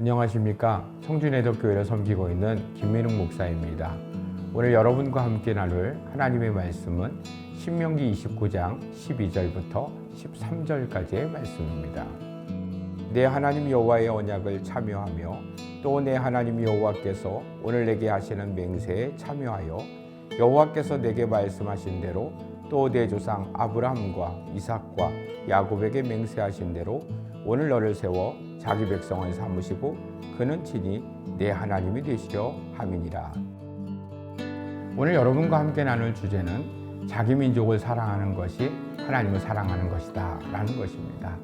안녕하십니까. 청주내덕교회를 섬기고 있는 김민웅 목사입니다. 오늘 여러분과 함께 나눌 하나님의 말씀은 신명기 29장 12절부터 13절까지의 말씀입니다. 내 하나님 여호와의 언약을 참여하며 또 내 하나님 여호와께서 오늘 내게 하시는 맹세에 참여하여 여호와께서 내게 말씀하신 대로 또 내 조상 아브라함과 이삭과 야곱에게 맹세하신 대로 오늘 너를 세워 자기 백성을 삼으시고 그는 친히 내 하나님이 되시려 함이니라. 오늘 여러분과 함께 나눌 주제는 자기 민족을 사랑하는 것이 하나님을 사랑하는 것이다 라는 것입니다.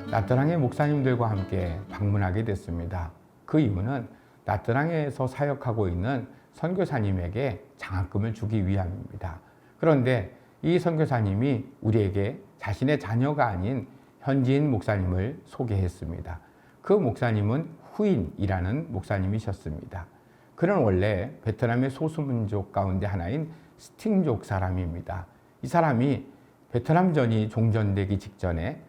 나트랑의 목사님들과 함께 방문하게 됐습니다. 그 이유는 나트랑에서 사역하고 있는 선교사님에게 장학금을 주기 위함입니다. 그런데 이 선교사님이 우리에게 자신의 자녀가 아닌 현지인 목사님을 소개했습니다. 그 목사님은 후인이라는 목사님이셨습니다. 그는 원래 베트남의 소수민족 가운데 하나인 스팅족 사람입니다. 이 사람이 베트남전이 종전되기 직전에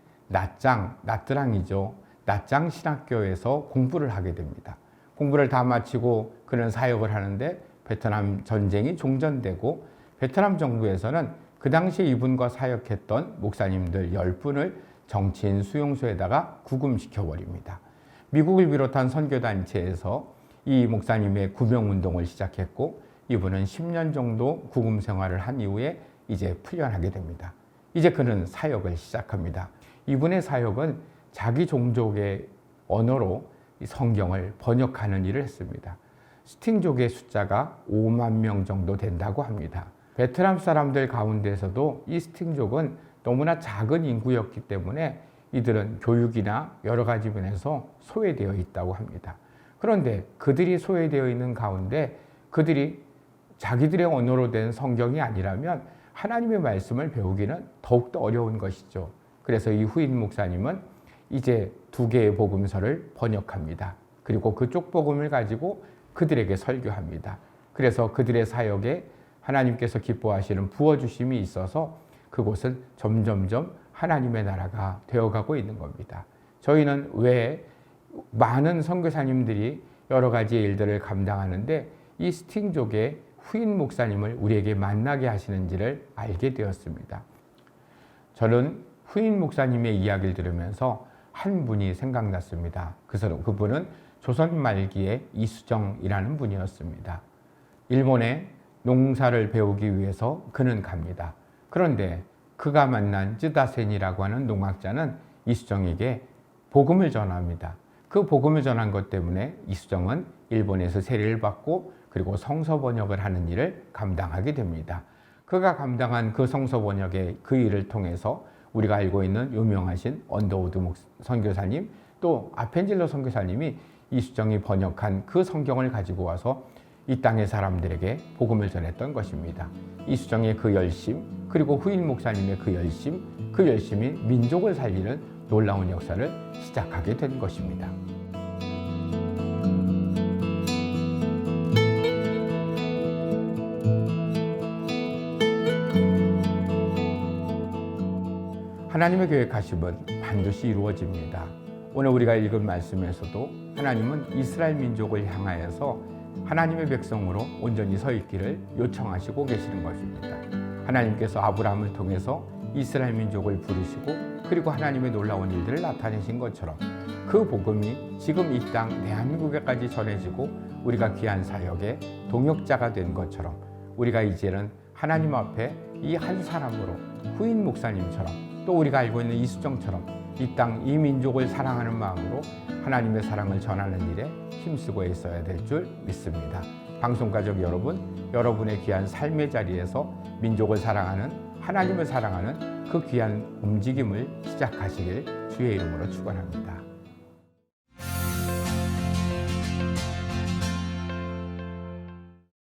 나트랑이죠. 나짱 신학교에서 공부를 하게 됩니다. 공부를 다 마치고 그는 사역을 하는데 베트남 전쟁이 종전되고 베트남 정부에서는 그 당시 이분과 사역했던 목사님들 10분을 정치인 수용소에다가 구금시켜버립니다. 미국을 비롯한 선교단체에서 이 목사님의 구명운동을 시작했고 이분은 10년 정도 구금 생활을 한 이후에 이제 풀려나게 됩니다. 이제 그는 사역을 시작합니다. 이분의 사역은 자기 종족의 언어로 성경을 번역하는 일을 했습니다. 스팅족의 숫자가 5만 명 정도 된다고 합니다. 베트남 사람들 가운데서도 이 스팅족은 너무나 작은 인구였기 때문에 이들은 교육이나 여러 가지 면에서 소외되어 있다고 합니다. 그런데 그들이 소외되어 있는 가운데 그들이 자기들의 언어로 된 성경이 아니라면 하나님의 말씀을 배우기는 더욱더 어려운 것이죠. 그래서 이 후인 목사님은 이제 2개의 복음서를 번역합니다. 그리고 그쪽 복음을 가지고 그들에게 설교합니다. 그래서 그들의 사역에 하나님께서 기뻐하시는 부어주심이 있어서 그곳은 점점점 하나님의 나라가 되어가고 있는 겁니다. 저희는 왜 많은 선교사님들이 여러 가지 일들을 감당하는데 이 스팅족의 후인 목사님을 우리에게 만나게 하시는지를 알게 되었습니다. 저는 후인 목사님의 이야기를 들으면서 한 분이 생각났습니다. 그분은 조선 말기의 이수정이라는 분이었습니다. 일본에 농사를 배우기 위해서 그는 갑니다. 그런데 그가 만난 쯔다센이라고 하는 농학자는 이수정에게 복음을 전합니다. 그 복음을 전한 것 때문에 이수정은 일본에서 세례를 받고 그리고 성서 번역을 하는 일을 감당하게 됩니다. 그가 감당한 그 성서 번역의 그 일을 통해서 우리가 알고 있는 유명하신 언더우드 선교사님 또 아펜젤러 선교사님이 이수정이 번역한 그 성경을 가지고 와서 이 땅의 사람들에게 복음을 전했던 것입니다. 이수정의 그 열심 그리고 후인 목사님의 그 열심이 민족을 살리는 놀라운 역사를 시작하게 된 것입니다. 하나님의 계획하심은 반드시 이루어집니다. 오늘 우리가 읽은 말씀에서도 하나님은 이스라엘 민족을 향하여서 하나님의 백성으로 온전히 서 있기를 요청하시고 계시는 것입니다. 하나님께서 아브라함을 통해서 이스라엘 민족을 부르시고 그리고 하나님의 놀라운 일들을 나타내신 것처럼 그 복음이 지금 이 땅 대한민국에까지 전해지고 우리가 귀한 사역의 동역자가 된 것처럼 우리가 이제는 하나님 앞에 이 한 사람으로 후인 목사님처럼 또 우리가 알고 있는 이수정처럼 이 땅 이 민족을 사랑하는 마음으로 하나님의 사랑을 전하는 일에 힘쓰고 있어야 될 줄 믿습니다. 방송가족 여러분, 여러분의 귀한 삶의 자리에서 민족을 사랑하는 하나님을 사랑하는 그 귀한 움직임을 시작하시길 주의 이름으로 축원합니다.